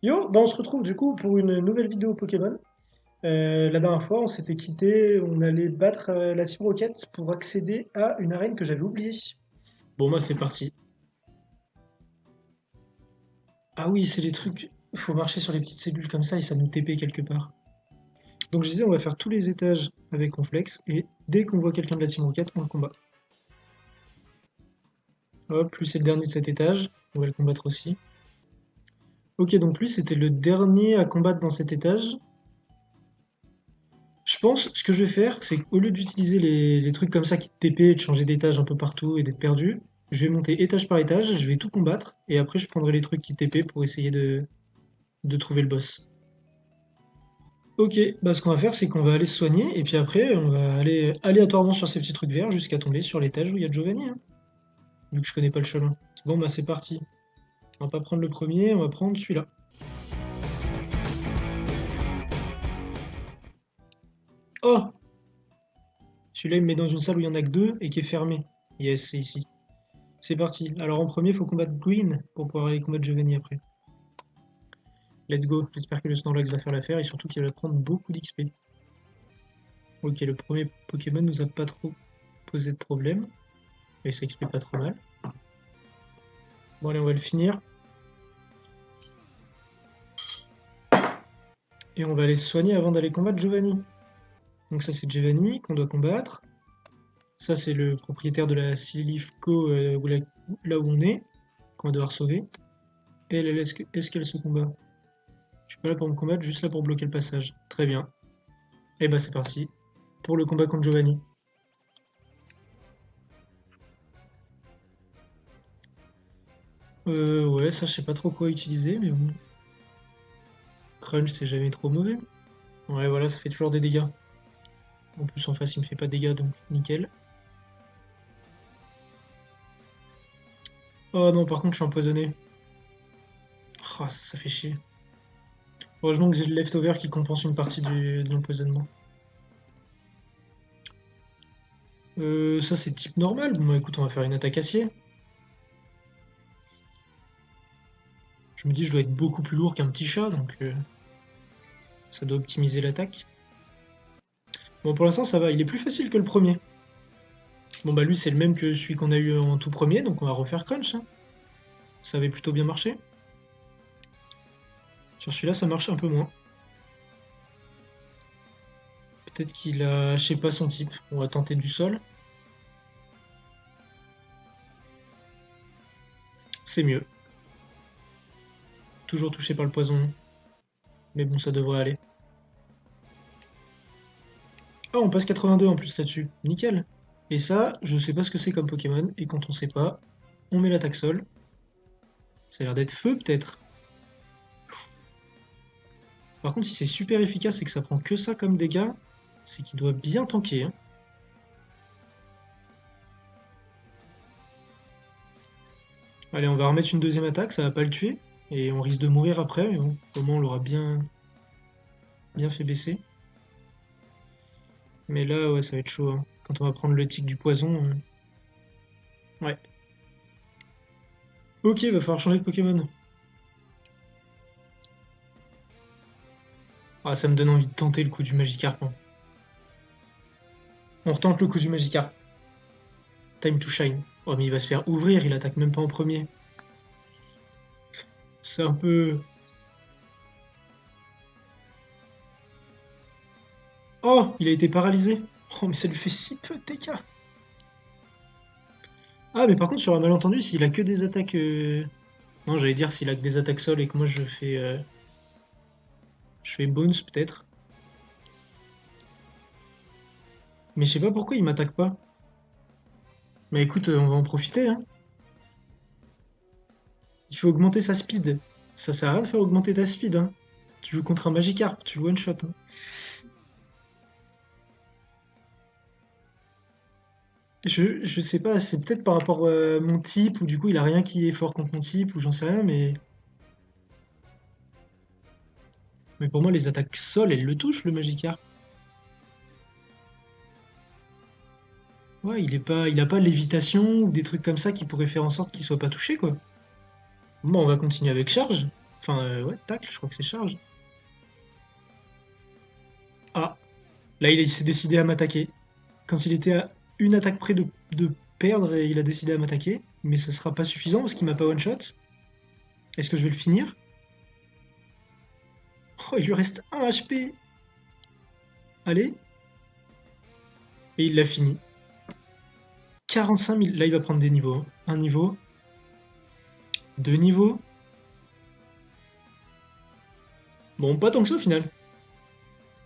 Yo, bah on se retrouve du coup pour une nouvelle vidéo Pokémon. La dernière fois, on s'était quitté, on allait battre la Team Rocket pour accéder à une arène que j'avais oubliée. Bon, bah c'est parti. Ah oui, c'est les trucs, il faut marcher sur les petites cellules comme ça et ça nous TP quelque part. Donc je disais, on va faire tous les étages avec Complexe et dès qu'on voit quelqu'un de la Team Rocket, on le combat. Hop, lui c'est le dernier de cet étage, on va le combattre aussi. Ok, donc lui c'était le dernier à combattre dans cet étage. Je pense, ce que je vais faire, c'est qu'au lieu d'utiliser les trucs comme ça qui te TP et de changer d'étage un peu partout et d'être perdu, je vais monter étage par étage, je vais tout combattre, et après je prendrai les trucs qui TP pour essayer de trouver le boss. Ok, bah ce qu'on va faire, c'est qu'on va aller se soigner, et puis après, on va aller aléatoirement sur ces petits trucs verts jusqu'à tomber sur l'étage où il y a Giovanni, hein, vu que je connais pas le chemin. Bon bah c'est parti. On va pas prendre le premier, on va prendre celui-là. Oh! Celui-là il me met dans une salle où il y en a que deux et qui est fermée. Yes, c'est ici. C'est parti. Alors en premier, il faut combattre Green pour pouvoir aller combattre Giovanni après. Let's go. J'espère que le Snorlax va faire l'affaire et surtout qu'il va prendre beaucoup d'XP. Ok, le premier Pokémon nous a pas trop posé de problème. Et ça XP pas trop mal. Bon allez, on va le finir. Et on va aller se soigner avant d'aller combattre Giovanni. Donc ça c'est Giovanni qu'on doit combattre. Ça c'est le propriétaire de la Silifco là où on est, qu'on va devoir sauver. Et elle, est-ce qu'elle se combat? Je suis pas là pour me combattre, juste là pour bloquer le passage. Très bien. Et bah c'est parti pour le combat contre Giovanni. Ouais, ça je sais pas trop quoi utiliser, mais bon. Crunch c'est jamais trop mauvais. Ouais, voilà, ça fait toujours des dégâts. En plus en face il me fait pas de dégâts, donc nickel. Oh non, par contre je suis empoisonné. Ah, ça fait chier. Heureusement que j'ai le leftover qui compense une partie de l'empoisonnement. Ça c'est type normal. Bon, bah, écoute, on va faire une attaque acier. Je me dis, je dois être beaucoup plus lourd qu'un petit chat, donc ça doit optimiser l'attaque. Bon, pour l'instant, ça va. Il est plus facile que le premier. Bon, bah lui, c'est le même que celui qu'on a eu en tout premier, donc on va refaire Crunch, hein. Ça avait plutôt bien marché. Sur celui-là, ça marche un peu moins. Peut-être qu'il a, je sais pas son type. On va tenter du sol. C'est mieux. Toujours touché par le poison. Mais bon, ça devrait aller. Ah, on passe 82 en plus là-dessus. Nickel. Et ça, je sais pas ce que c'est comme Pokémon. Et quand on sait pas, on met l'attaque sol. Ça a l'air d'être feu peut-être. Par contre, si c'est super efficace et que ça prend que ça comme dégâts, c'est qu'il doit bien tanker, hein. Allez, on va remettre une deuxième attaque, ça va pas le tuer. Et on risque de mourir après, mais bon, au moins on l'aura bien fait baisser. Mais là, ouais, ça va être chaud, hein. Quand on va prendre le tic du poison. Ouais. Ok, va falloir changer de Pokémon. Ah, ça me donne envie de tenter le coup du Magikarp, hein. On retente le coup du Magikarp. Time to shine. Oh, mais il va se faire ouvrir, il attaque même pas en premier. C'est un peu. Oh, il a été paralysé. Oh, mais ça lui fait si peu de dégâts. Ah, mais par contre, sur un malentendu, s'il a que des attaques. Non, j'allais dire s'il a que des attaques sol et que moi je fais Bones peut-être. Mais je sais pas pourquoi il m'attaque pas. Mais écoute, on va en profiter, hein. Il faut augmenter sa speed. Ça sert à rien de faire augmenter ta speed, hein. Tu joues contre un Magikarp, tu le one shot, hein. Je sais pas, c'est peut-être par rapport à mon type, ou du coup il a rien qui est fort contre mon type, ou j'en sais rien, mais pour moi les attaques sol elles le touchent le Magikarp. Ouais, il a pas lévitation ou des trucs comme ça qui pourraient faire en sorte qu'il soit pas touché quoi. Bon, on va continuer avec charge. Enfin, ouais, tacle, je crois que c'est charge. Ah, là, il s'est décidé à m'attaquer. Quand il était à une attaque près de perdre, il a décidé à m'attaquer. Mais ça sera pas suffisant parce qu'il m'a pas one-shot. Est-ce que je vais le finir? Oh, il lui reste 1 HP. Allez. Et il l'a fini. 45 000. Là, il va prendre des niveaux. Hein. Un niveau. Deux niveaux. Bon, pas tant que ça au final.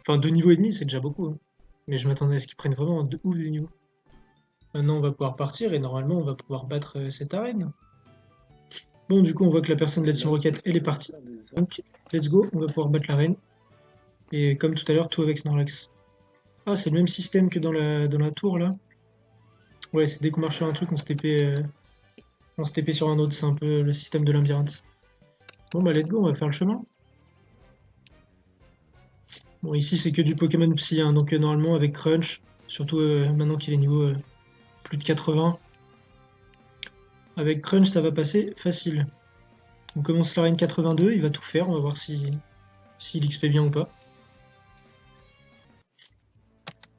Enfin, 2 niveaux et demi, c'est déjà beaucoup. Hein. Mais je m'attendais à ce qu'il prenne vraiment deux ou des niveaux. Maintenant, on va pouvoir partir et normalement, on va pouvoir battre cette arène. Bon, du coup, on voit que la personne de la Team Rocket, elle est partie. Donc, let's go, on va pouvoir battre l'arène. Et comme tout à l'heure, tout avec Snorlax. Ah, c'est le même système que dans la tour, là. Ouais, c'est dès qu'on marche sur un truc, on se TP sur un autre. C'est un peu le système de labyrinthe. Bon, bah, let's go, on va faire le chemin. Bon, ici, c'est que du Pokémon Psy, hein, donc normalement, avec Crunch, surtout maintenant qu'il est niveau plus de 80, avec Crunch, ça va passer facile. On commence l'arène 82, il va tout faire, on va voir s'il XP bien ou pas.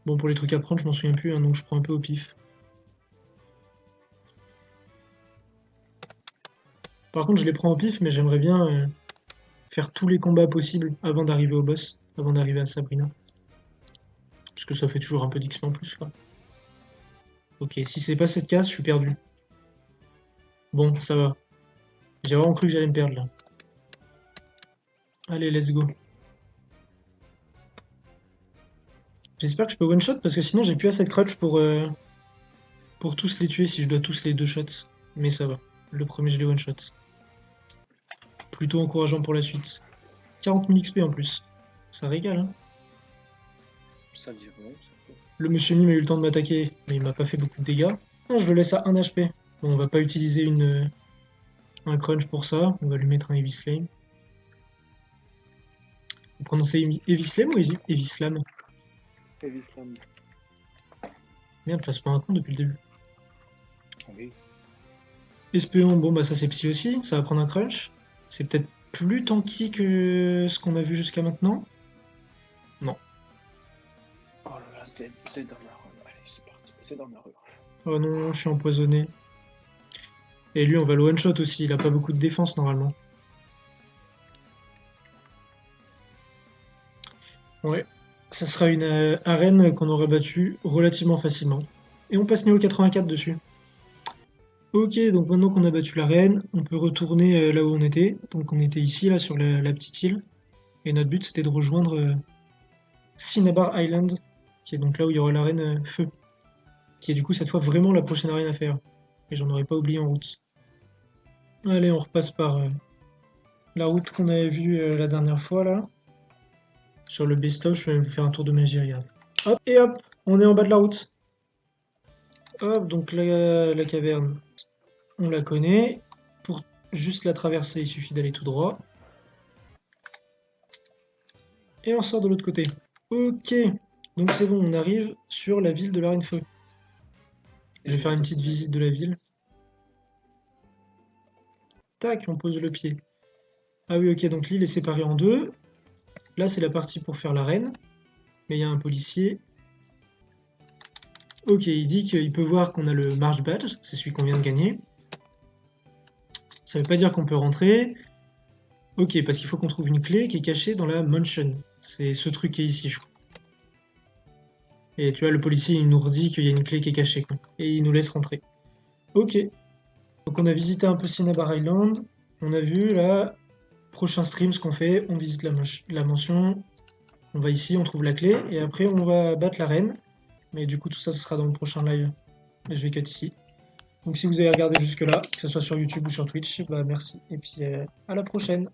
Bon, pour les trucs à prendre, je m'en souviens plus, hein, donc je prends un peu au pif. Par contre, je les prends au pif, mais j'aimerais bien faire tous les combats possibles avant d'arriver au boss, avant d'arriver à Sabrina. Parce que ça fait toujours un peu d'XP en plus, quoi. Ok, si c'est pas cette case, je suis perdu. Bon, ça va. J'ai vraiment cru que j'allais me perdre, là. Allez, let's go. J'espère que je peux one-shot, parce que sinon j'ai plus assez de crutch pour tous les tuer si je dois tous les deux shots. Mais ça va. Le premier, je l'ai one-shot. Plutôt encourageant pour la suite. 40 000 XP en plus. Ça régale, hein. Ça dit bon, Le monsieur Mime a eu le temps de m'attaquer, mais il m'a pas fait beaucoup de dégâts. Non, je le laisse à 1 HP. Bon, on va pas utiliser un crunch pour ça. On va lui mettre un Heavy Slam. Vous prononcez Heavy Slam ou Heavy Slam? Heavy Slam. Merde, place pas un con depuis le début. Oui. Espéon, bon bah ça c'est psy aussi, ça va prendre un crunch. C'est peut-être plus tanky que ce qu'on a vu jusqu'à maintenant. Non. Oh là là, c'est dans la rue. Allez, c'est parti. C'est dans la rue. Oh non, je suis empoisonné. Et lui, on va le one-shot aussi, il a pas beaucoup de défense normalement. Ouais, ça sera une arène qu'on aura battue relativement facilement. Et on passe niveau 84 dessus. Ok, donc maintenant qu'on a battu l'arène, on peut retourner là où on était. Donc on était ici, là, sur la petite île. Et notre but, c'était de rejoindre Cinnabar Island, qui est donc là où il y aura l'arène feu. Qui est du coup cette fois vraiment la prochaine arène à faire. Et j'en aurais pas oublié en route. Allez, on repasse par la route qu'on avait vue la dernière fois, là. Sur le best-of, je vais vous faire un tour de magie, regarde. Hop, et hop, on est en bas de la route. Hop, donc la caverne, on la connaît. Pour juste la traverser, il suffit d'aller tout droit. Et on sort de l'autre côté. Ok, donc c'est bon, on arrive sur la ville de l'arène feu. Je vais faire une petite visite de la ville. Tac, on pose le pied. Ah oui, ok, donc l'île est séparée en deux. Là, c'est la partie pour faire l'arène. Mais il y a un policier. Ok, il dit qu'il peut voir qu'on a le March Badge, c'est celui qu'on vient de gagner. Ça veut pas dire qu'on peut rentrer. Ok, parce qu'il faut qu'on trouve une clé qui est cachée dans la mansion. C'est ce truc qui est ici, je crois. Et tu vois, le policier, il nous redit qu'il y a une clé qui est cachée, quoi. Et il nous laisse rentrer. Ok. Donc on a visité un peu Cinnabar Island. On a vu, là, prochain stream, ce qu'on fait, on visite la mansion. On va ici, on trouve la clé. Et après, on va battre la reine. Mais du coup, tout ça, ce sera dans le prochain live. Et je vais cut ici. Donc si vous avez regardé jusque-là, que ce soit sur YouTube ou sur Twitch, bah merci. Et puis à la prochaine.